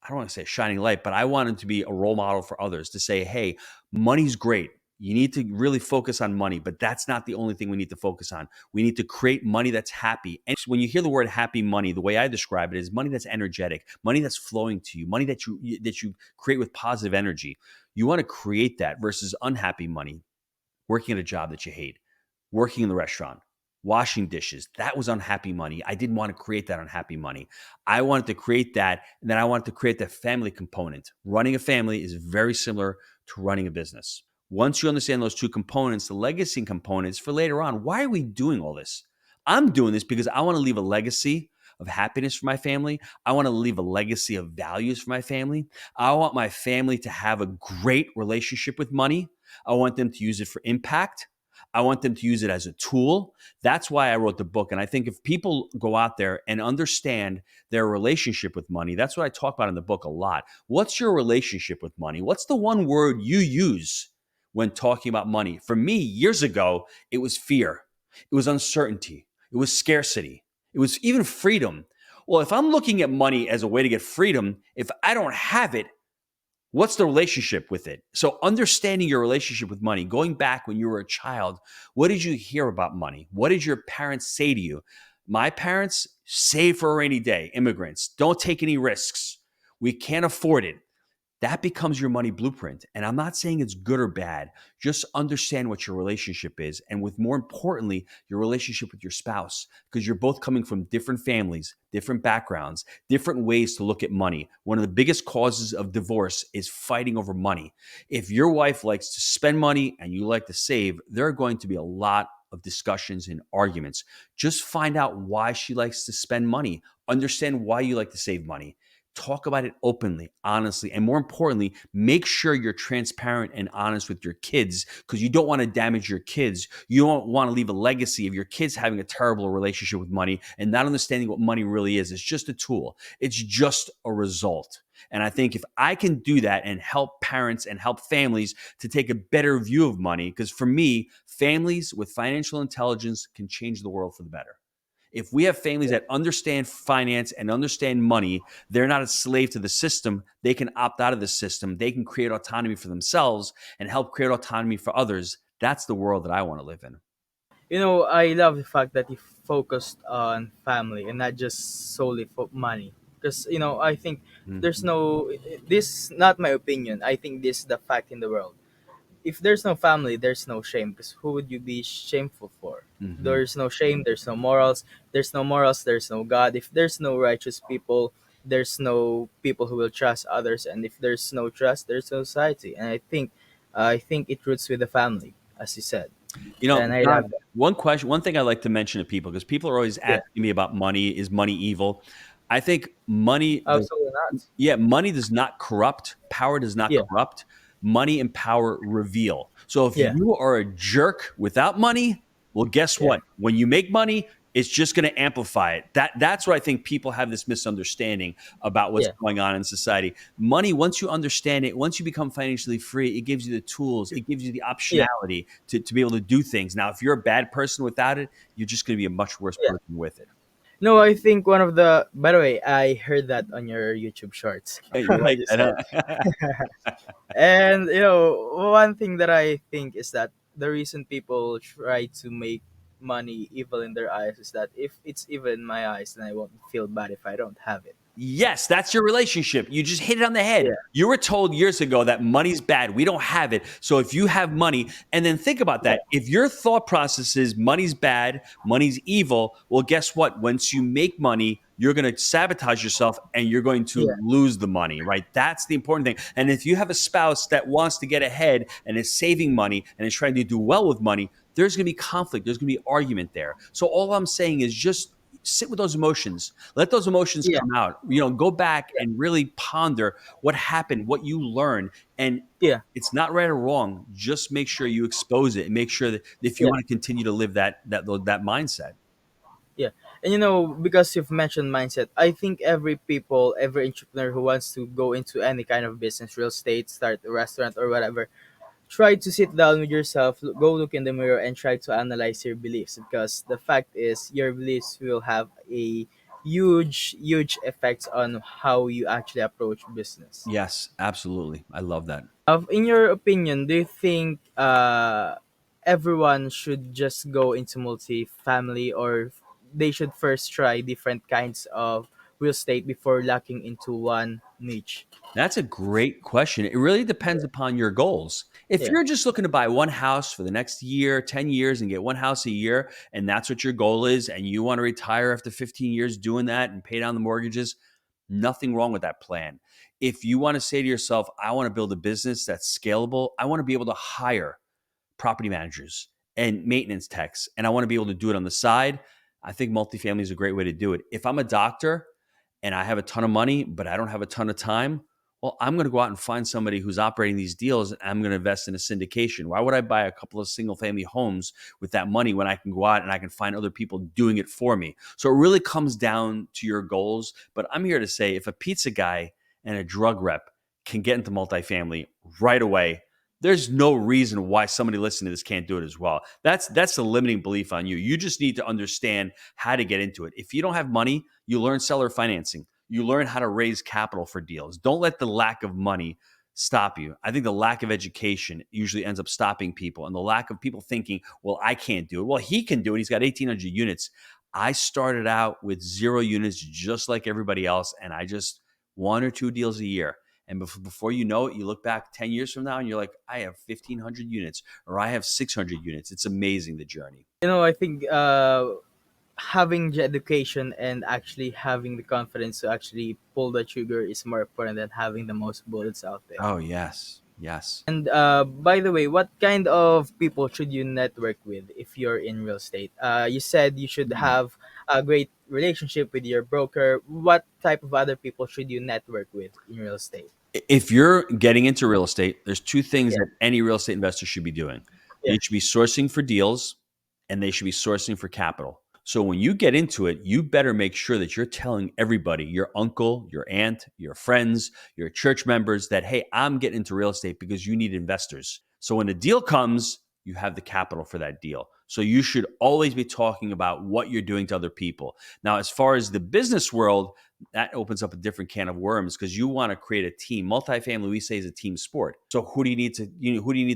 I don't want to say a shining light, but I wanted to be a role model for others to say, hey, money's great. You need to really focus on money, but that's not the only thing we need to focus on. We need to create money that's happy. And when you hear the word happy money, the way I describe it is money that's energetic, money that's flowing to you, money that you create with positive energy. You want to create that versus unhappy money, working at a job that you hate, working in the restaurant, washing dishes. That was unhappy money. I didn't want to create that unhappy money. I wanted to create that, and then I wanted to create the family component. Running a family is very similar to running a business. Once you understand those two components, the legacy components for later on, why are we doing all this? I'm doing this because I want to leave a legacy of happiness for my family. I want to leave a legacy of values for my family. I want my family to have a great relationship with money. I want them to use it for impact. I want them to use it as a tool. That's why I wrote the book. And I think if people go out there and understand their relationship with money, that's what I talk about in the book a lot. What's your relationship with money? What's the one word you use when talking about money? For me, years ago, it was fear, it was uncertainty, it was scarcity, it was even freedom. Well, if I'm looking at money as a way to get freedom, if I don't have it, what's the relationship with it? So understanding your relationship with money, going back when you were a child, what did you hear about money? What did your parents say to you? My parents, save for a rainy day. Immigrants, don't take any risks. We can't afford it. That becomes your money blueprint. And I'm not saying it's good or bad. Just understand what your relationship is. And with more importantly, your relationship with your spouse, because you're both coming from different families, different backgrounds, different ways to look at money. One of the biggest causes of divorce is fighting over money. If your wife likes to spend money and you like to save, there are going to be a lot of discussions and arguments. Just find out why she likes to spend money. Understand why you like to save money. Talk about it openly, honestly, and more importantly, make sure you're transparent and honest with your kids, because you don't want to damage your kids. You don't want to leave a legacy of your kids having a terrible relationship with money and not understanding what money really is. It's just a tool. It's just a result. And I think if I can do that and help parents and help families to take a better view of money, because for me, families with financial intelligence can change the world for the better. If we have families that understand finance and understand money, they're not a slave to the system. They can opt out of the system. They can create autonomy for themselves and help create autonomy for others. That's the world that I want to live in. I love the fact that you focused on family and not just solely for money. Because I think there's Mhm. no this not my opinion. I think this is the fact in the world. If there's no family, there's no shame. Because who would you be shameful for? Mhm. There's no shame. There's no morals. There's no morals. There's no God. If there's no righteous people, there's no people who will trust others. And if there's no trust, there's no society. And I think it roots with the family, as you said. And I John, love that. one thing I like to mention to people, because people are always Yeah, asking me about money. Is money evil? I think money, absolutely not. yeah, money does not corrupt. Power does not Yeah, corrupt. Money and power reveal. So if yeah, you are a jerk without money, well, guess yeah, what? When you make money, it's just going to amplify it. That's what I think people have this misunderstanding about what's yeah, going on in society. Money, once you understand it, once you become financially free, it gives you the tools, it gives you the yeah, optionality to be able to do things. Now, if you're a bad person without it, you're just going to be a much worse yeah. person with it. No, I think one of the. By the way, I heard that on your YouTube shorts. Hey, you What like you said. that, huh? And one thing that I think is that the reason people try to make money evil in their eyes is that if it's evil in my eyes, then I won't feel bad if I don't have it. Yes, that's your relationship. You just hit it on the head. Yeah, You were told years ago that money's bad. We don't have it. So if you have money, and then think about yeah, that. If your thought process is money's bad, money's evil, well, guess what? Once you make money, you're going to sabotage yourself and you're going to yeah, lose the money, right? That's the important thing. And if you have a spouse that wants to get ahead and is saving money and is trying to do well with money, there's going to be conflict. There's going to be argument there. So all I'm saying is just sit with those emotions. Let those emotions yeah, come out. Go back yeah, and really ponder what happened, what you learned. And yeah, it's not right or wrong. Just make sure you expose it and make sure that if you yeah, want to continue to live that mindset. yeah. And because you've mentioned mindset, I think every entrepreneur who wants to go into any kind of business, real estate, start a restaurant or whatever, try to sit down with yourself, go look in the mirror, and try to analyze your beliefs, because the fact is your beliefs will have a huge effects on how you actually approach business. Yes, absolutely. I love that. In your opinion, do you think everyone should just go into multi-family, or they should first try different kinds of real estate before locking into one niche? That's a great question. It really depends upon your goals. If Yeah, you're just looking to buy one house for the next year, 10 years, and get one house a year, and that's what your goal is, and you want to retire after 15 years doing that and pay down the mortgages, nothing wrong with that plan. If you want to say to yourself, I want to build a business that's scalable, I want to be able to hire property managers and maintenance techs, and I want to be able to do it on the side, I think multifamily is a great way to do it. If I'm a doctor and I have a ton of money, but I don't have a ton of time, Well, I'm going to go out and find somebody who's operating these deals, and I'm going to invest in a syndication. Why would I buy a couple of single family homes with that money when I can go out and I can find other people doing it for me? So it really comes down to your goals. But I'm here to say, if a pizza guy and a drug rep can get into multifamily right away, there's no reason why somebody listening to this can't do it as well. That's the limiting belief on you. You just need to understand how to get into it. If you don't have money, you learn seller financing. You learn how to raise capital for deals. Don't let the lack of money stop you. I think the lack of education usually ends up stopping people, and the lack of people thinking, well, I can't do it. Well, he can do it. He's got 1,800 units. I started out with 0 units just like everybody else, and I just 1 or 2 deals a year. And before you know it, you look back 10 years from now and you're like, I have 1,500 units or I have 600 units. It's amazing, the journey. I think having the education and actually having the confidence to actually pull the trigger is more important than having the most bullets out there. Oh, yes. Yes. And by the way, what kind of people should you network with if you're in real estate? You said you should have a great relationship with your broker. What type of other people should you network with in real estate? If you're getting into real estate, there's 2 things Yeah, that any real estate investor should be doing. yeah, They should be sourcing for deals and they should be sourcing for capital. So when you get into it, you better make sure that you're telling everybody, your uncle, your aunt, your friends, your church members, that, hey, I'm getting into real estate because you need investors. So when the deal comes, you have the capital for that deal. So you should always be talking about what you're doing to other people. Now, as far as the business world, that opens up a different can of worms because you want to create a team. Multifamily, we say, is a team sport. So who do you need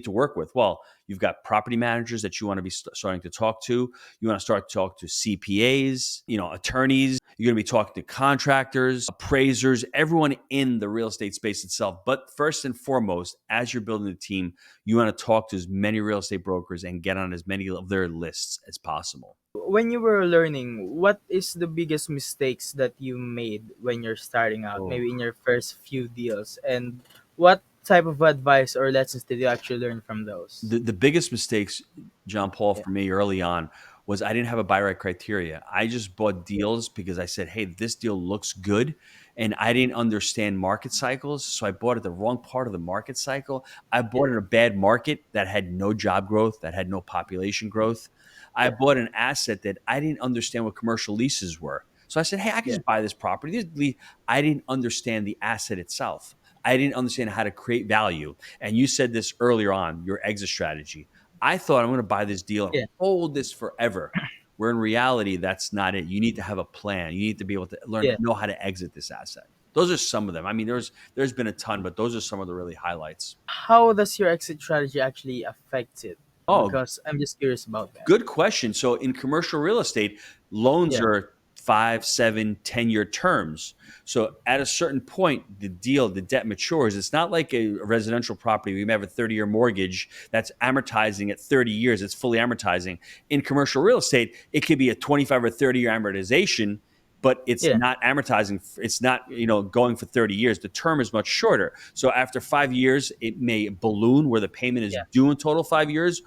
to work with? Well, you've got property managers that you want to be starting to talk to. You want to start to talk to CPAs, attorneys. You're going to be talking to contractors, appraisers, everyone in the real estate space itself. But first and foremost, as you're building a team, you want to talk to as many real estate brokers and get on as many of their lists as possible. when you were learning, what is the biggest mistakes that you made when you're starting out, Oh. maybe in your first few deals? And what type of advice or lessons did you actually learn from those? The biggest mistakes, John Paul, Yeah, for me early on was I didn't have a buy right criteria. I just bought yeah, deals because I said, hey, this deal looks good. And I didn't understand market cycles. So I bought at the wrong part of the market cycle. I yeah, bought in a bad market that had no job growth, that had no population growth. I yeah, bought an asset that I didn't understand what commercial leases were. So I said, hey, I can yeah, just buy this property. I didn't understand the asset itself. I didn't understand how to create value. And you said this earlier on, your exit strategy. I thought I'm going to buy this deal and yeah, hold this forever. Where in reality, that's not it. You need to have a plan. You need to be able to yeah. know how to exit this asset. Those are some of them. I mean, there's been a ton, but those are some of the really highlights. How does your exit strategy actually affect it? Oh, Because I'm just curious about that. good question. So in commercial real estate, loans Yeah, are 5, 7, 10-year terms. So at a certain point, the debt matures. It's not like a residential property. We may have a 30-year mortgage that's amortizing at 30 years. It's fully amortizing. In commercial real estate, it could be a 25 or 30-year amortization, but it's yeah, not amortizing. It's not, going for 30 years. The term is much shorter. So after 5 years, it may balloon where the payment is yeah, due in total 5 years,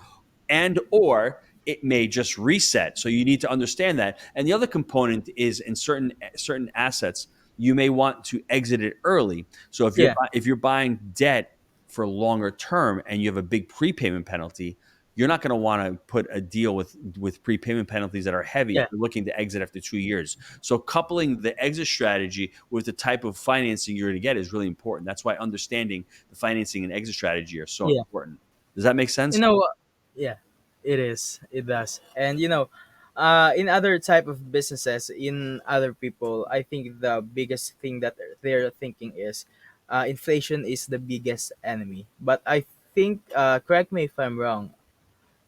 and or it may just reset. So you need to understand that. And the other component is in certain assets, you may want to exit it early. So yeah, if you're buying debt for longer term and you have a big prepayment penalty, you're not going to want to put a deal with prepayment penalties that are heavy if yeah, you're looking to exit after 2 years. So coupling the exit strategy with the type of financing you're going to get is really important. That's why understanding the financing and exit strategy are so yeah. important. Does that make You sense? know, yeah, it is. It does. And in other type of businesses, in other people, I think the biggest thing that they're thinking is, inflation is the biggest enemy. But I think, correct me if I'm wrong.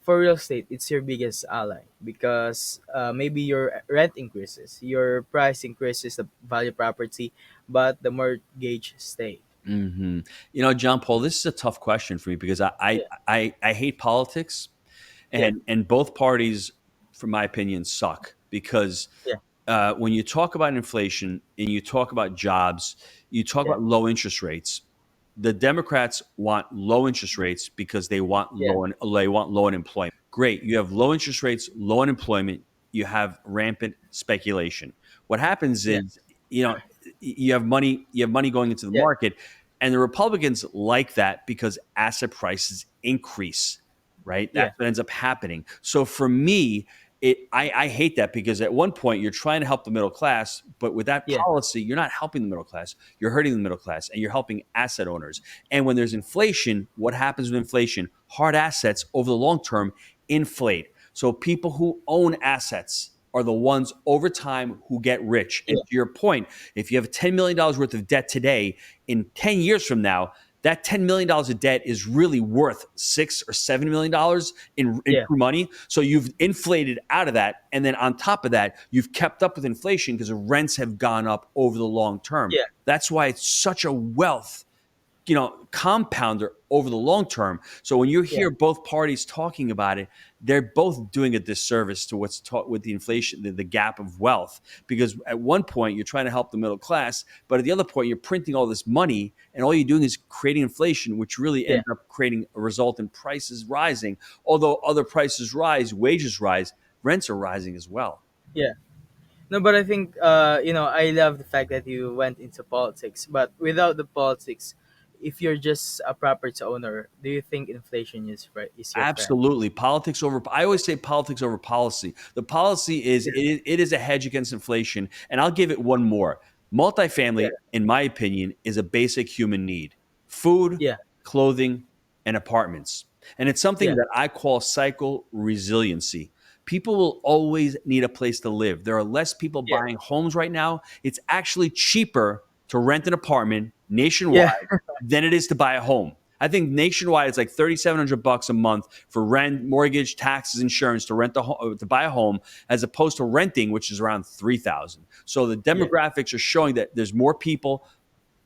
For real estate, it's your biggest ally because maybe your rent increases, your price increases the value property, but the mortgage stay. hmm John Paul, this is a tough question for me because Yeah, I hate politics, yeah, and both parties, from my opinion, suck because yeah, when you talk about inflation and you talk about jobs, you talk yeah, about low interest rates. The Democrats want low interest rates because yeah, they want low unemployment. Great, you have low interest rates, low unemployment. You have rampant speculation. What happens yeah, is, you have money going into the yeah, market. And the Republicans like that because asset prices increase, right? Yeah. That's what ends up happening. So for me, I hate that because at one point you're trying to help the middle class, but with that Yeah. policy, you're not helping the middle class. You're hurting the middle class and you're helping asset owners. And when there's inflation, what happens with inflation? Hard assets over the long term inflate. So people who own assets are the ones over time who get rich. And Yeah. to your point, if you have $10 million worth of debt today, in 10 years from now, that $10 million of debt is really worth $6 or $7 million in Yeah. true money. So you've inflated out of that. And then on top of that, you've kept up with inflation because the rents have gone up over the long term. Yeah. That's why it's such a wealth, compounder over the long term. So when you Yeah. hear both parties talking about it, they're both doing a disservice to what's taught with the inflation, the gap of wealth. Because at one point you're trying to help the middle class, but at the other point you're printing all this money, and all you're doing is creating inflation, which really Yeah. ends up creating a result in prices rising. Although other prices rise, wages rise, rents are rising as well. Yeah. No, but I think I love the fact that you went into politics. But without the politics, if you're just a property owner, do you think inflation is your friend? Absolutely. Politics over, I always say politics over policy. The policy is, Yeah. it is a hedge against inflation. And I'll give it one more. Yeah. Multifamily, in my opinion, is a basic human need: food, Yeah. clothing, and apartments. And it's something Yeah. that I call cycle resiliency. People will always need a place to live. There are less people Yeah. buying homes right now. It's actually cheaper to rent an apartment Yeah. nationwide than it is to buy a home. I think nationwide it's like $3,700 a month for rent, mortgage, taxes, insurance to rent to buy a home, as opposed to renting, which is around 3,000. So the Yeah. demographics are showing that there's more people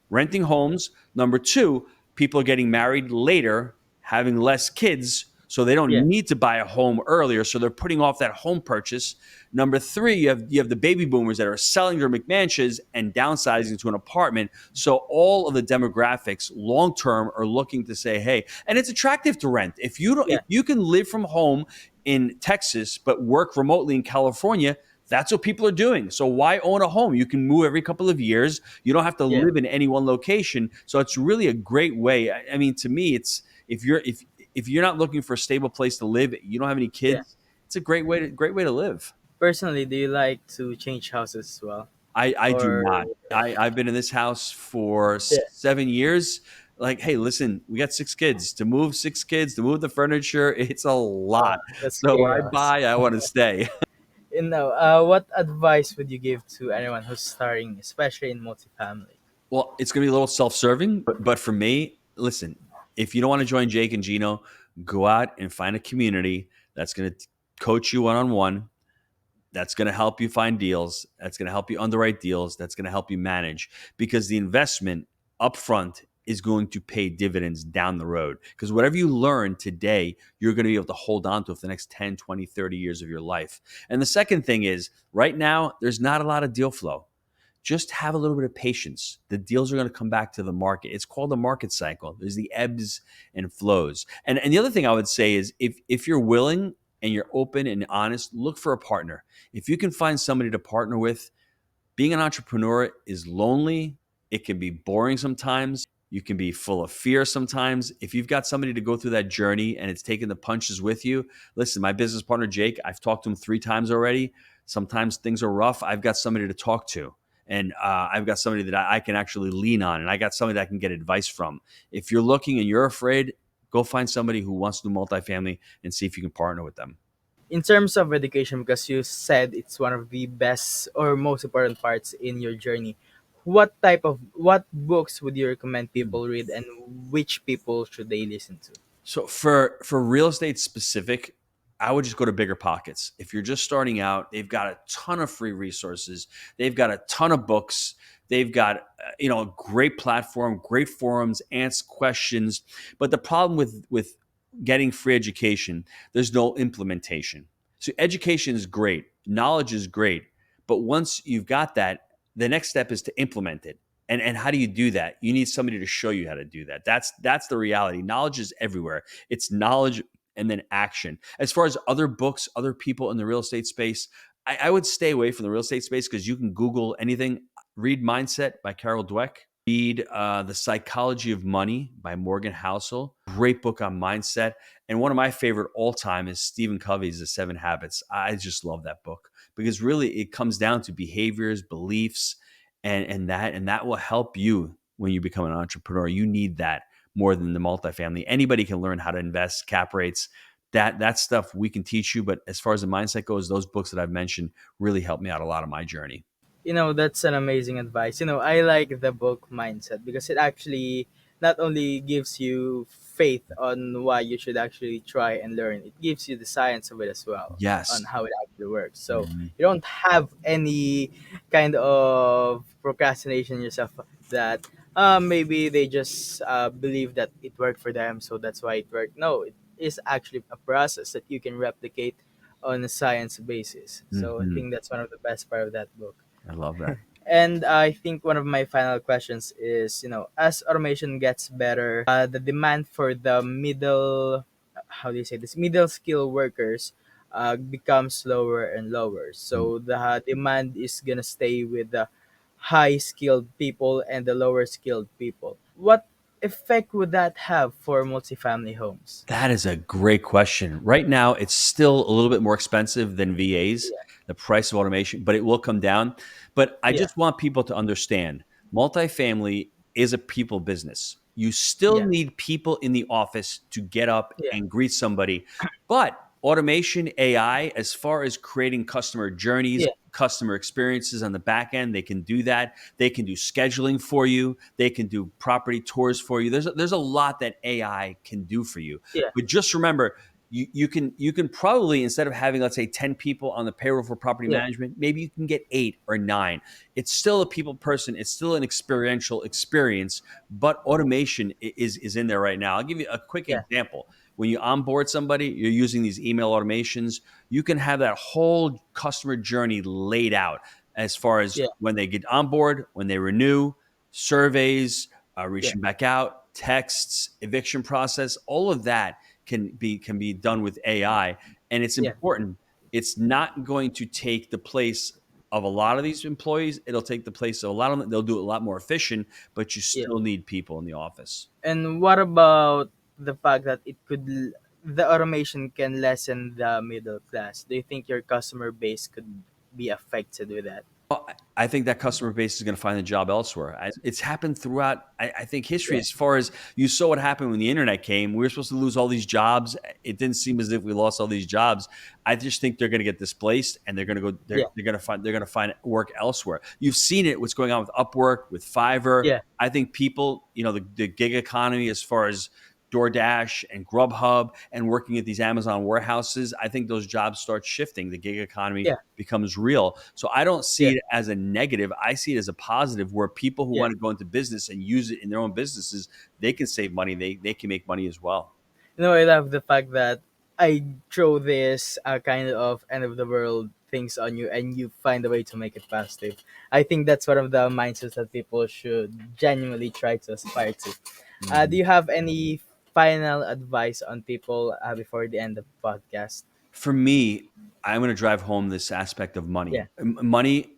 renting homes. Number two, people are getting married later, having less kids, so they don't Yeah. need to buy a home earlier. So they're putting off that home purchase. Number three, you have the baby boomers that are selling their McMansions and downsizing to an apartment. So all of the demographics long term are looking to say, hey, and it's attractive to rent. If you don't, Yeah. if you can live from home in Texas but work remotely in California, that's what people are doing. So why own a home? You can move every couple of years. You don't have to Yeah. live in any one location. So it's really a great way. I mean, to me, it's if you're not looking for a stable place to live, you don't have any Yeah. kids, it's a great way to live. Personally, do you like to change houses as well? I do Or not. I've been in this house for yeah. 7 years. Like, hey, listen, we got 6 kids. To move 6 kids, to move the furniture, it's a lot. That's So when I chaos. buy, I want to stay. What advice would you give to anyone who's starting, especially in multifamily? Well, it's going to be a little self-serving, but for me, listen, if you don't want to join Jake and Gino, go out and find a community that's going to coach you one-on-one, that's going to help you find deals, that's going to help you underwrite deals, that's going to help you manage, because the investment upfront is going to pay dividends down the road. Because whatever you learn today, you're going to be able to hold on to for the next 10, 20, 30 years of your life. And the second thing is, right now, there's not a lot of deal flow. Just have a little bit of patience. The deals are going to come back to the market. It's called the market cycle. There's the ebbs and flows. And the other thing I would say is, if you're willing and you're open and honest, look for a partner. If you can find somebody to partner with, being an entrepreneur is lonely. It can be boring sometimes. You can be full of fear sometimes. If you've got somebody to go through that journey and it's taking the punches with you, listen, my business partner, Jake, I've talked to him 3 times already. Sometimes things are rough. I've got somebody to talk to. And I've got somebody that I can actually lean on. And I got somebody that I can get advice from. If you're looking and you're afraid, go find somebody who wants to do multifamily and see if you can partner with them. In terms of education, because you said it's one of the best or most important parts in your journey, what books would you recommend people read, and which people should they listen to? So for real estate specific, I would just go to Bigger Pockets. If you're just starting out, they've got a ton of free resources. They've got a ton of books. They've got a great platform, great forums, answer questions. But the problem with getting free education, there's no implementation. So education is great, knowledge is great, but once you've got that, the next step is to implement it. And how do you do that? You need somebody to show you how to do that. That's the reality. Knowledge is everywhere. It's knowledge and then action. As far as other books, other people in the real estate space, I would stay away from the real estate space because you can Google anything. Read Mindset by Carol Dweck. Read The Psychology of Money by Morgan Housel. Great book on mindset. And one of my favorite all time is Stephen Covey's The Seven Habits. I just love that book because really it comes down to behaviors, beliefs, and that will help you when you become an entrepreneur. You need that more than the multifamily. Anybody can learn how to invest, cap rates. That stuff we can teach you. But as far as the mindset goes, those books that I've mentioned really helped me out a lot on my journey. That's an amazing advice. I like the book mindset because it actually not only gives you faith on why you should actually try and learn, it gives you the science of it as well on Yes. how it actually works. So Mhm. you don't have any kind of procrastination yourself that maybe they just believe that it worked for them, so that's why it worked. No, it is actually a process that you can replicate on a science basis. So I Mhm. think that's one of the best part of that book. I love that. And I think one of my final questions is, as automation gets better, the demand for the how do you say this, middle skill workers becomes lower and lower. Mm. So the demand is gonna stay with the high skilled people and the lower skilled people. What effect would that have for multifamily homes? That is a great question. Right now, it's still a little bit more expensive than VAs, Yeah, the price of automation, but it will come down. But I yeah, just want people to understand multifamily is a people business. You still yeah, need people in the office to get up yeah, and greet somebody. But automation, AI, as far as creating customer journeys, yeah, customer experiences on the back end, they can do that. They can do scheduling for you. They can do property tours for you. There's a lot that AI can do for you. yeah, But just remember, you can probably, instead of having, let's say, 10 people on the payroll for property yeah, management, maybe you can get 8 or 9. It's still a people person. It's still an experiential experience, but automation is in there right now. I'll give you a quick yeah, example. When you onboard somebody, you're using these email automations. You can have that whole customer journey laid out as far as yeah, when they get on board, when they renew, surveys, yeah, reaching back out, texts, eviction process, all of that can be done with AI, and it's yeah, important. It's not going to take the place of a lot of these employees. It'll take the place of a lot of them. They'll do it a lot more efficient, but you yeah. still need people in the office. And what about the fact that the automation can lessen the middle class? Do you think your customer base could be affected with that? Well, I think that customer base is going to find a job elsewhere. It's happened throughout, I think, history. Yeah, As far as you saw what happened when the internet came, we were supposed to lose all these jobs. It didn't seem as if we lost all these jobs. I just think they're going to get displaced, and they're going to go. yeah, They're going to find work elsewhere. You've seen it. What's going on with Upwork, with Fiverr. yeah, I think people, the gig economy, as far as DoorDash and Grubhub and working at these Amazon warehouses, I think those jobs start shifting. The gig economy yeah, becomes real. So I don't see yeah, it as a negative. I see it as a positive where people who yeah. want to go into business and use it in their own businesses, they can save money. They can make money as well. I love the fact that I throw this kind of end of the world things on you, and you find a way to make it positive. I think that's one of the mindsets that people should genuinely try to aspire to. Do Mhm. you have any final advice on people before the end of the podcast? For me, I'm going to drive home this aspect of money. Yeah, Money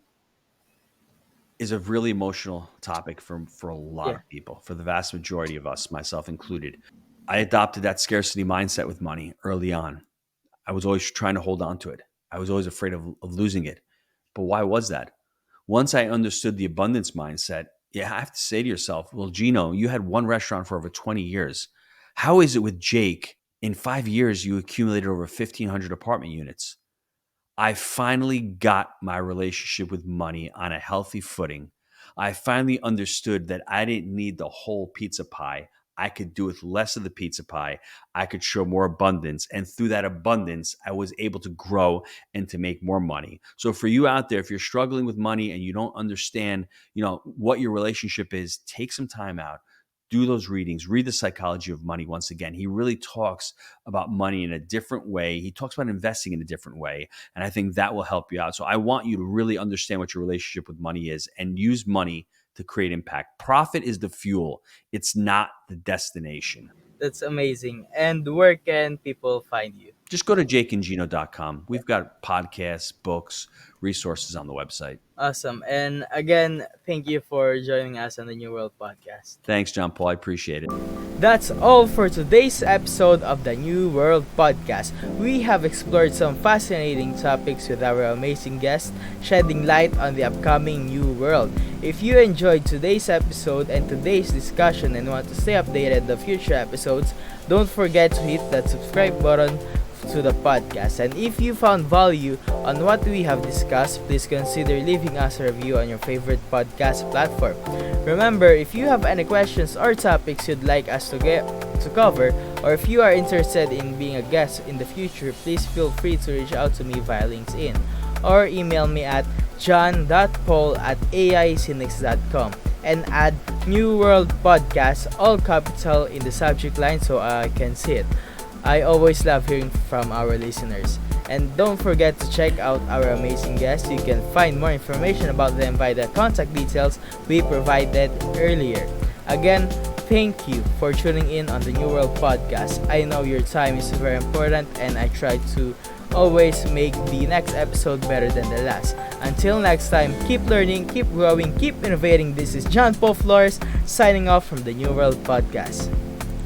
is a really emotional topic for a lot yeah, of people, for the vast majority of us, myself included. I adopted that scarcity mindset with money early on. I was always trying to hold on to it. I was always afraid of losing it. But why was that? Once I understood the abundance mindset, yeah, I have to say to yourself, well, Gino, you had one restaurant for over 20 years. How is it with Jake? In 5 years, you accumulated over 1,500 apartment units. I finally got my relationship with money on a healthy footing. I finally understood that I didn't need the whole pizza pie. I could do with less of the pizza pie. I could show more abundance. And through that abundance, I was able to grow and to make more money. So for you out there, if you're struggling with money and you don't understand, what your relationship is, take some time out. Do those readings, read The Psychology of Money once again. He really talks about money in a different way. He talks about investing in a different way. And I think that will help you out. So I want you to really understand what your relationship with money is and use money to create impact. Profit is the fuel, it's not the destination. that's amazing. And where can people find you? just go to jakeandgino.com. We've got podcasts, books, resources on the website. Awesome. And again, thank you for joining us on the New World Podcast. Thanks, John Paul. I appreciate it. That's all for today's episode of the New World Podcast. We have explored some fascinating topics with our amazing guests, shedding light on the upcoming new world. If you enjoyed today's episode and today's discussion and want to stay updated on the future episodes, don't forget to hit that subscribe button to the podcast. And if you found value on what we have discussed, please consider leaving us a review on your favorite podcast platform. Remember, if you have any questions or topics you'd like us to cover, or if you are interested in being a guest in the future, please feel free to reach out to me via LinkedIn or email me at john.paul@aicinix.com and add New World Podcast, all capital, in the subject line so I can see it. I always love hearing from our listeners. And don't forget to check out our amazing guests. You can find more information about them by the contact details we provided earlier. Again, thank you for tuning in on the New World Podcast. I know your time is very important and I try to always make the next episode better than the last. Until next time, keep learning, keep growing, keep innovating. This is John Paul Flores signing off from the New World Podcast.